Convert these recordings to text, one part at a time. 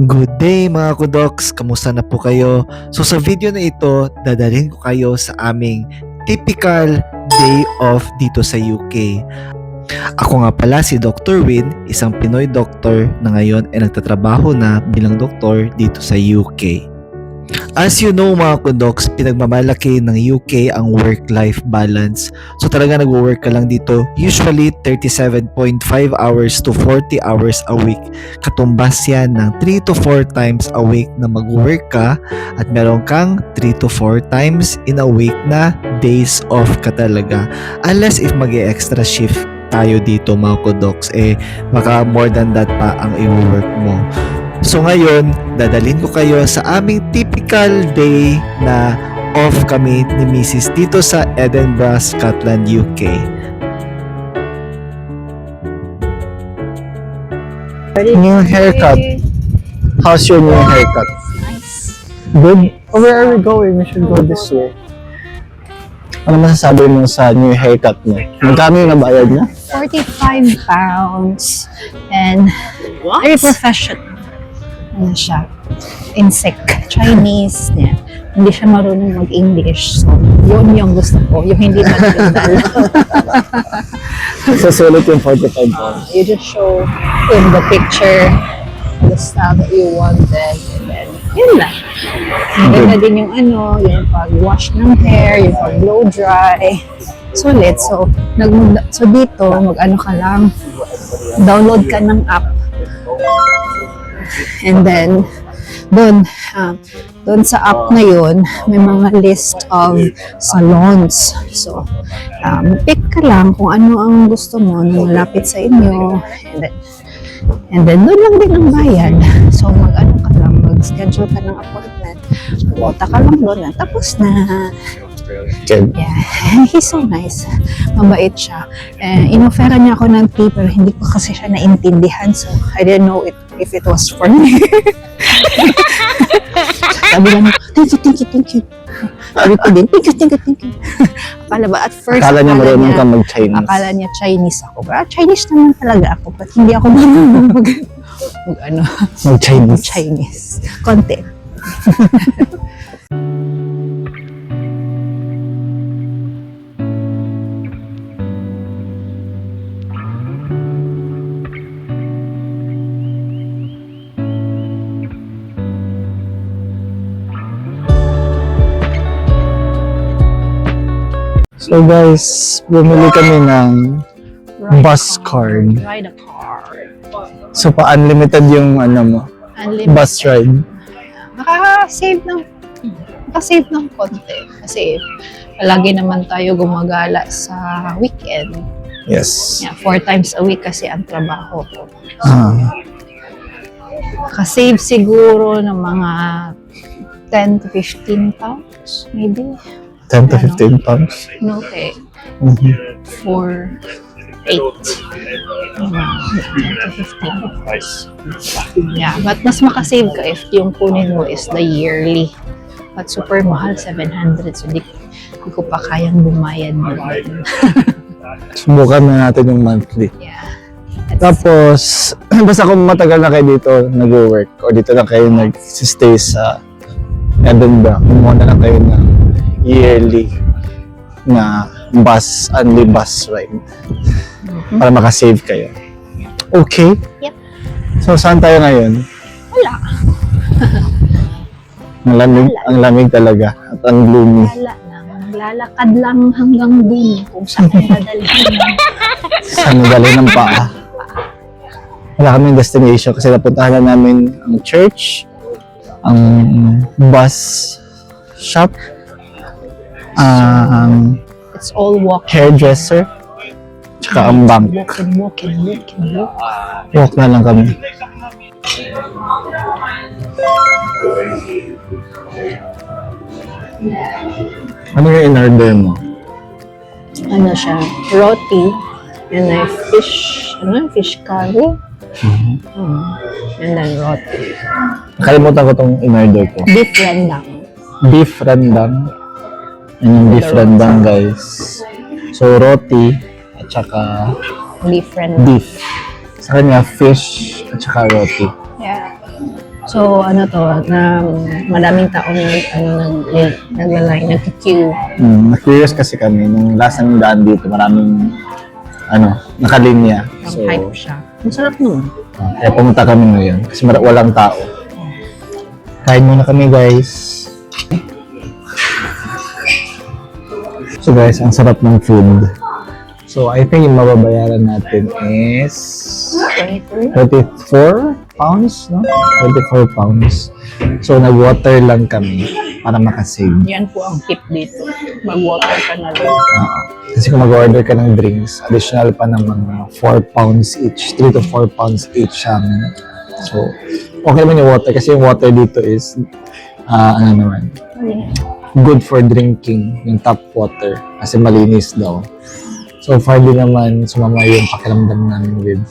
Good day mga kudoks! Kamusta na po kayo? So sa video na ito, dadalhin ko kayo sa aming typical day off dito sa UK. Ako nga pala si Dr. Win, isang Pinoy doctor na ngayon ay nagtatrabaho na bilang doktor dito sa UK. As you know mga kudoks, pinagmamalaki ng UK ang work-life balance. So talaga nag-work ka lang dito, usually 37.5 hours to 40 hours a week. Katumbas yan ng 3 to 4 times a week na mag-work ka at meron kang 3 to 4 times in a week na days off ka talaga. Unless if mag-extra shift tayo dito mga kudoks, baka more than that pa ang i-work mo. So ngayon, dadalhin ko kayo sa aming typical day na off kami ni Mrs. dito sa Edinburgh, Scotland, UK. New haircut. How's your new haircut? Nice. Good? Oh, where are we going? We should go this way. Ano masasabi mo sa new haircut mo? Magkano yung nabayad niya? 45 pounds. And very professional. Ano siya? Insect. Chinese. Yeah. Hindi siya marunong mag-English. So, yun yung gusto ko. Yung hindi magdaldal. So, sulit yung 45 pounds. You just show in the picture the style that you wanted. And then, yun lang. Maganda din yung yung pag-wash ng hair, yung pag-blow dry. Sulit. So, dito, mag-ano ka lang, download ka ng app. And then, doon sa app na yun, may mga list of salons. So, pick ka lang kung ano ang gusto mo na malapit sa inyo. And then doon lang din ang bayad. So, mag-ano ka lang, mag-schedule ka ng appointment. Pumunta ka lang doon, tapos na. Good. Yeah, he's so nice. Mabait siya. Inofera niya ako ng tea, pero hindi ko kasi siya naintindihan. So, I didn't know if it was for me. Sabi lang, thank you. Sabi ko din, thank you. Akala ba, at first, Akala niya marunong ka mag-Chinese. Akala niya Chinese ako. But Chinese naman talaga ako. But hindi ako marunong Mag-Chinese. Chinese. Konti. So guys, bumili kami ng bus card. Ride a car. So pa-unlimited yung mo, Unlimited. bus ride. Nakaka-save ng konti. Kasi palagi naman tayo gumagala sa weekend. Yes. Yeah, 4 times a week kasi ang trabaho ko. Nakasave siguro ng mga 10 to 15 pounds, maybe. 10 to 15 pounds. No, 4, 8. 10 to 15. Yeah, but mas makasave ka if yung kunin mo is the yearly. But super mahal, 700. So, di ko pa kayang bumayad mo. Subukan na natin yung monthly. Yeah. Tapos, basta kung matagal na kayo dito nag-work o dito na kayo nag-stay sa Edinburgh, kumuha na lang kayo ng yearly na only bus ride para makasave kayo. Okay? Yep. So, saan tayo ngayon? Wala. Ang lamig talaga at ang gloomy. Wala lang. Naglalakad lang hanggang dun kung saan dadalhin. Saan nagaling ng paa? Wala kaming destination kasi napuntahan na namin ang church, ang bus shop, It's all walk. hairdresser, tsaka ang bank. Walk. Walk na lang kami. Ano yung in-order mo? Ano siya? Roti. And then fish curry. And then roti. Nakalimutan ko itong in-order ko. Beef rendang. Beef rendang. Yan yung beef rendang, guys. So, roti at saka Beef rendang. beef. Sa kanya, fish at saka roti. Yeah. So, ano to, na madaming taong naglalay, nag-queue. Na-curious kasi kami, nung last namin daan dito, maraming nakalinya. Ang So, hype siya. Masarap naman. kaya pumunta kami ngayon kasi walang tao. Kain muna kami, guys. So guys, ang sarap ng food. So I think yung mababayaran natin is 34 pounds, no? 24 pounds. So nag-water lang kami para makasave. Yan po ang tip dito. Mag-water ka na lang. Kasi kung mag-order ka ng drinks, additional pa ng mga 4 pounds each, 3 to 4 pounds each. So, okay naman yung water kasi yung water dito is, good for drinking, yung tap water, kasi malinis daw. So far din naman sumama yung pakiramdam namin with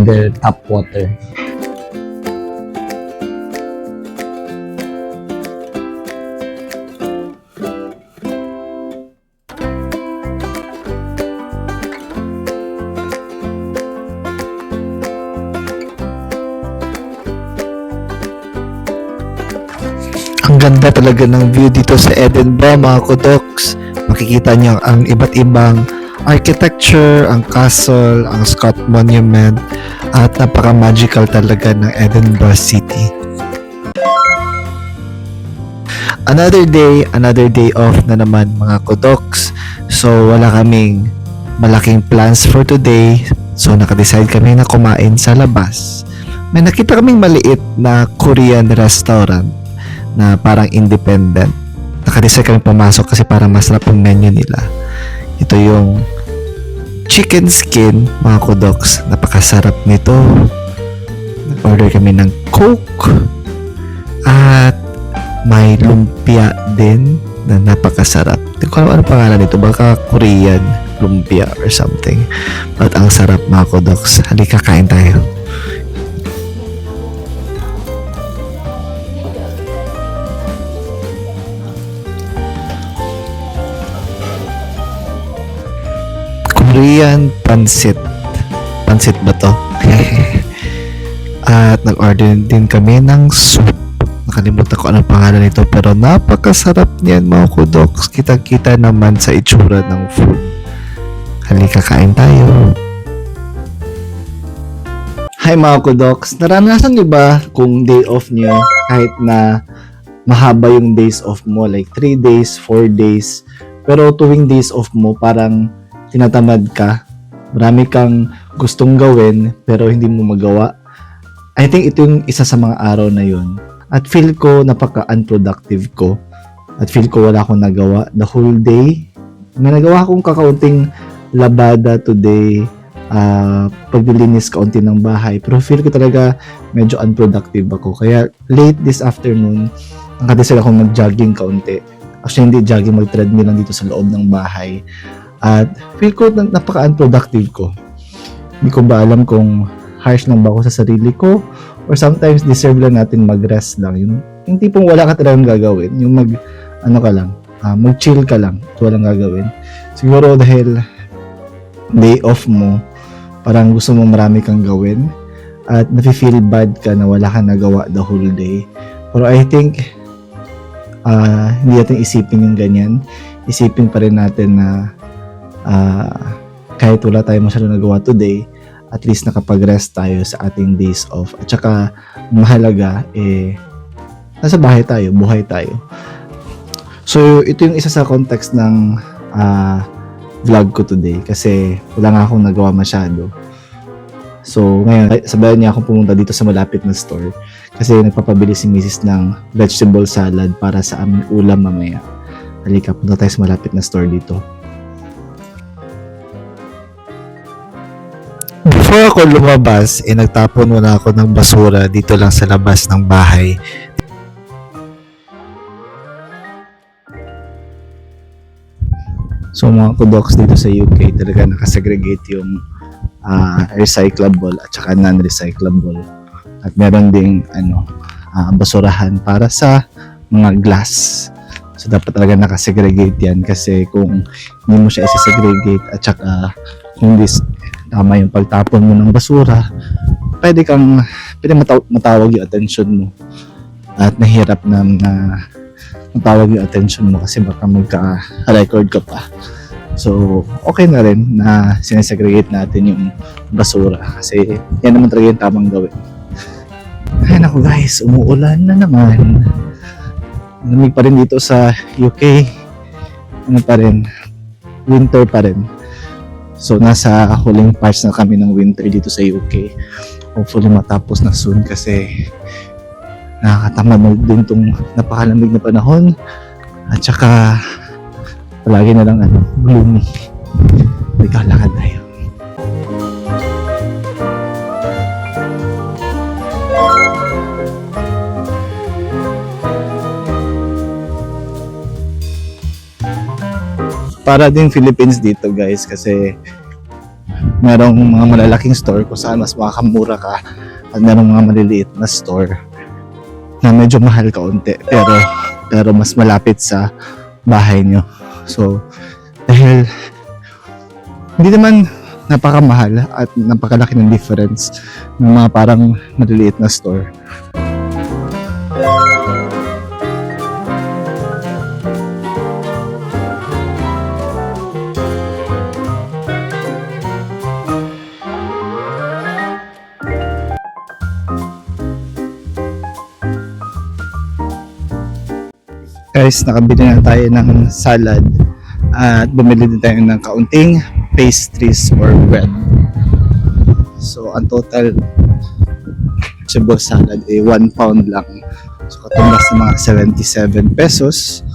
the tap water. Ang ganda talaga ng view dito sa Edinburgh, mga kudoks. Makikita niyo ang iba't ibang architecture, ang castle, ang Scott Monument, at napaka-magical talaga ng Edinburgh City. Another day off na naman, mga kudoks. So wala kaming malaking plans for today. So nakadecide kami na kumain sa labas. May nakita kaming maliit na Korean restaurant na parang independent. Nakadecide kami pumasok kasi parang masarap ang menu nila. Ito yung chicken skin, mga kudoks. Napakasarap nito. Nag-order kami ng Coke at may lumpia din na napakasarap. Hindi ko alam ano pangalan nito. Baka Korean lumpia or something. But ang sarap, mga kudoks. Halika, kain tayo. Korean pansit. Pansit ba to? At nag-order din kami ng soup. Nakalimutan ko anong pangalan nito pero napakasarap niyan, mga kudoks. Kitang-kita naman sa itsura ng food. Halika, kain tayo. Hi mga kudoks. Naranasan niyo ba kung day off niyo kahit na mahaba yung days off mo, like 3 days, 4 days, pero tuwing days off mo parang tinatamad ka, marami kang gustong gawin pero hindi mo magawa. I think ito yung isa sa mga araw na yun. At feel ko napaka-unproductive ko. At feel ko wala akong nagawa the whole day. May nagawa akong kakaunting labada today, paglilinis kaunti ng bahay. Pero feel ko talaga medyo unproductive ako. Kaya late this afternoon, nakadesal akong mag-jogging kaunti. Actually, hindi jogging, mag-treadmill lang dito sa loob ng bahay. At feel ko napaka-unproductive ko. Hindi ko ba alam kung harsh lang ba ako sa sarili ko or sometimes deserve lang natin mag-rest lang. Yung tipong wala ka talagang gagawin. Yung mag-chill ka lang at walang gagawin. Siguro dahil day off mo, parang gusto mo marami kang gawin at nafe-feel bad ka na wala kang nagawa the whole day. Pero I think hindi natin isipin yung ganyan. Isipin pa rin natin na kahit wala tayong masyadong nagawa today, at least nakapag-rest tayo sa ating days off. At saka, mahalaga, nasa bahay tayo, buhay tayo. So, ito yung isa sa context ng vlog ko today kasi wala nga akong nagawa masyado. So, ngayon, sabayan niya akong pumunta dito sa malapit na store kasi nagpapabili si Mrs. ng vegetable salad para sa aming ulam mamaya. Halika, punta tayo sa malapit na store dito. Before ako lumabas, nagtapon muna ako ng basura dito lang sa labas ng bahay. So mga kudoks dito sa UK, talaga nakasegregate yung recyclable at saka non-recyclable. At meron ding basurahan para sa mga glass. So dapat talaga nakasegregate yan kasi kung hindi mo siya isa-segregate at saka kung tama yung pagtapon mo ng basura, pwede matawag yung attention mo at nahirap na matawag yung attention mo kasi baka magka-record ka pa. So, okay na rin na sinesegregate natin yung basura kasi yan naman talaga yung tamang gawin. Ay naku guys, umuulan na naman. Lamig pa rin dito sa UK. Ano pa rin, winter pa rin. So, nasa huling parts na kami ng winter dito sa UK. Hopefully matapos na soon kasi nakakatamad din itong napakalamig na panahon at saka palagi na lang gloomy. Nagkalakad tayo. Para din Philippines dito guys kasi merong mga malalaking store kung saan mas makakamura ka at merong mga maliliit na store na medyo mahal kaunti pero mas malapit sa bahay nyo. So dahil hindi naman napakamahal at napakalaki ng difference ng mga parang maliliit na store. Guys, nakabili na tayo ng salad at bumili din tayo ng kaunting pastries or bread. So, ang total vegetable salad ay 1 pound lang. So, katumbas ng mga 77 pesos.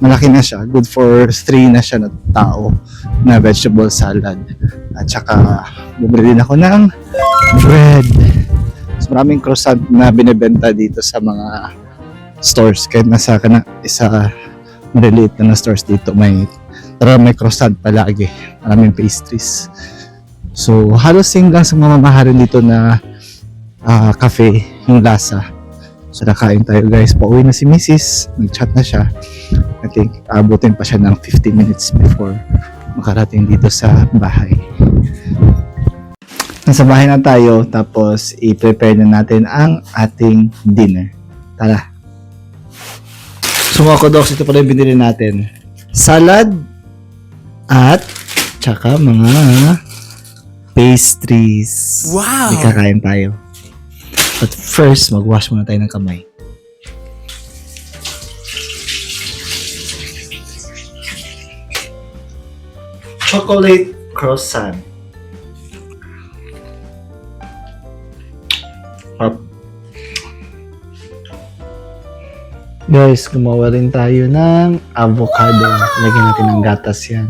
Malaki na siya. Good for 3 na siya na tao na vegetable salad. At saka, bumili din ako ng bread. So, maraming croissant na binibenta dito sa mga stores. Kahit nasa isa maliliit na stores dito, may croissant palagi. Maraming pastries. So, halos same lang sa mga mamahalin dito na cafe yung lasa. So, nakain tayo guys. Pauwi na si Mrs. Nag-chat na siya. I think, abutin pa siya ng 15 minutes before makarating dito sa bahay. Nasa bahay na tayo, tapos i-prepare na natin ang ating dinner. Tara! So mga kodoks, ito pala yung binili natin. Salad at tsaka mga pastries. Wow! May kakain tayo. But first, mag-wash muna tayo ng kamay. Chocolate croissant. Guys, gumawa rin tayo ng avocado. Lagyan natin ng gatas yan.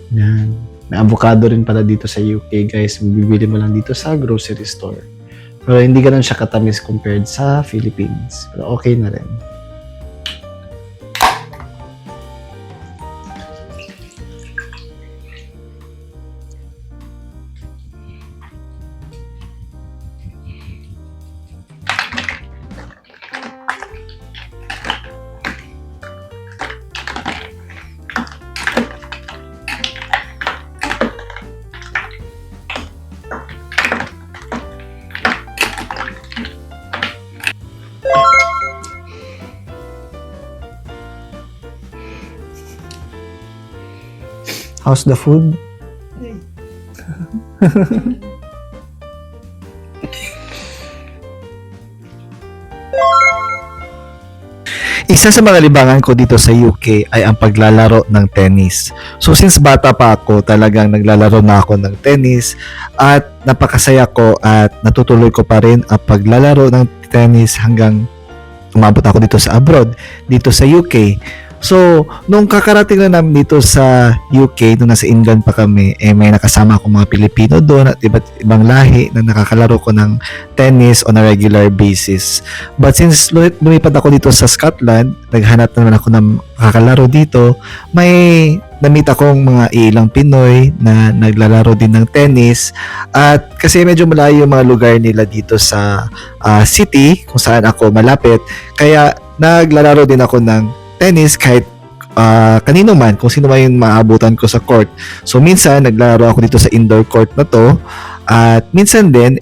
Yan. May avocado rin pala dito sa UK, guys. Bibili mo lang dito sa grocery store. Pero hindi ganun siya katamis compared sa Philippines. Pero okay na rin. How's the food? Isa sa mga libangan ko dito sa UK ay ang paglalaro ng tennis. So since bata pa ako, talagang naglalaro na ako ng tennis at napakasaya ko at natutuloy ko pa rin ang paglalaro ng tennis hanggang umabot ako dito sa abroad, dito sa UK. So, nung kakarating na namin dito sa UK, nung nasa England pa kami, may nakasama akong mga Pilipino doon at iba't ibang lahi na nakakalaro ko ng tennis on a regular basis. But since lumipat ako dito sa Scotland, naghanap naman ako ng makakalaro dito, may namit akong mga ilang Pinoy na naglalaro din ng tennis at kasi medyo malayo yung mga lugar nila dito sa city kung saan ako malapit, kaya naglalaro din ako ng tennis kahit kanino man, kung sino man yung maabutan ko sa court. So minsan naglalaro ako dito sa indoor court na to At minsan din,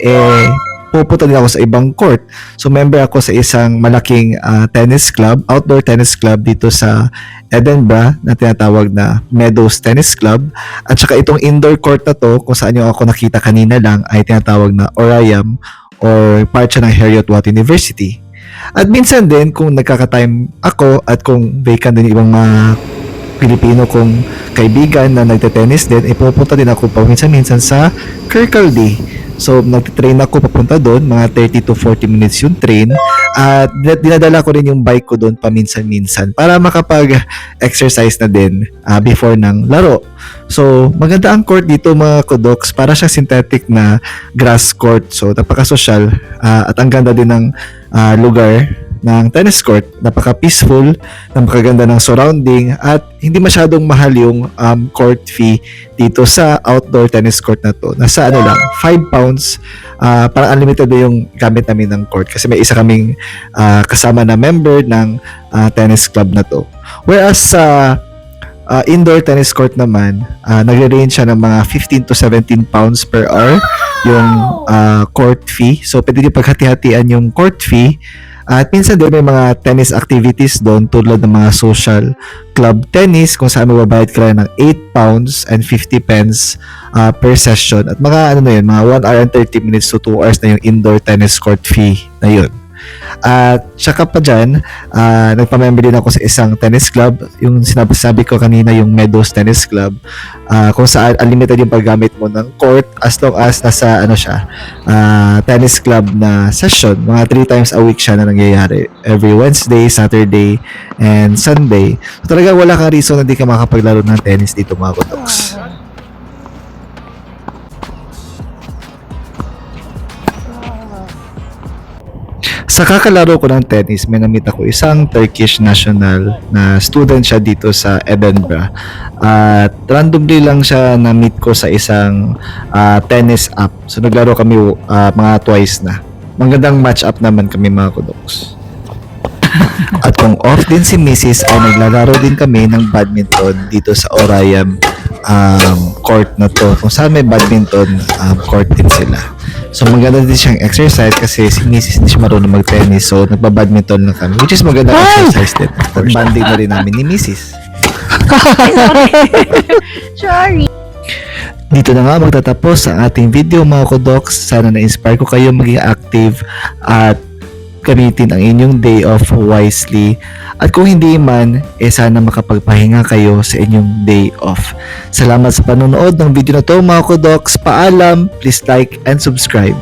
pupunta din ako sa ibang court. So, member ako sa isang malaking tennis club, outdoor tennis club dito sa Edinburgh na tinatawag na Meadows Tennis Club. At saka itong indoor court na to, kung saan yung ako nakita kanina lang, ay tinatawag na Oriam or part siya ng Heriot-Watt University. At minsan din, kung nagkaka-time ako at kung vacant din yung ibang mga Pilipino kong kaibigan na nagte-tennis din, pupunta din ako paminsan-minsan sa Kirkcaldy. So, nagtitrain ako papunta doon, mga 30 to 40 minutes yung train. At dinadala ko rin yung bike ko doon paminsan-minsan para makapag-exercise na din before ng laro. So, maganda ang court dito mga kudoks. Para siya synthetic na grass court. So, napaka-social at ang ganda din ng lugar ng tennis court. Napaka-peaceful, napakaganda ng surrounding at hindi masyadong mahal yung court fee dito sa outdoor tennis court na to. Nasa ano lang, 5 pounds. Parang unlimited na yung gamit namin ng court kasi may isa kaming kasama na member ng tennis club na to. Whereas sa indoor tennis court naman, nagre-range siya ng mga 15 to 17 pounds per hour yung court fee. So, pwede nyo paghati-hatian yung court fee. At minsan din may mga tennis activities doon tulad ng mga social club tennis kung saan mababayad ka ng 8 pounds and 50 pence per session. At mga ano na yun, mga 1 hour and 30 minutes to 2 hours na yung indoor tennis court fee na yun. At saka pa dyan, nagpa-member din ako sa isang tennis club. Yung sinabi ko kanina, yung Meadows Tennis Club. Kung saan unlimited yung paggamit mo ng court as long as nasa ano siya, tennis club na session. Mga 3 times a week siya na nangyayari. Every Wednesday, Saturday, and Sunday. So talaga wala kang reason na di ka makapaglaro ng tennis dito mga kutoks. Sa kakalaro ko ng tennis, may namit ako isang Turkish national na student siya dito sa Edinburgh. At randomly lang siya na-meet ko sa isang tennis app. So naglaro kami mga twice na. Magandang match up naman kami mga kudoks. At kung off din si Mrs. ay naglalaro din kami ng badminton dito sa Oriam court na to. Kung saan may badminton court din sila. So maganda din siyang exercise kasi si Mrs. hindi siya marunong mag-tennis. So nagba-badminton lang kami. Which is maganda exercise din. Bonding na rin namin ni Mrs. Sorry. Dito na nga magtatapos ang ating video mga kudoks. Sana na-inspire ko kayo maging active at gamitin ang inyong day off wisely. At kung hindi man, sana makapagpahinga kayo sa inyong day off. Salamat sa panonood ng video na to mga kudoks. Paalam, please like and subscribe.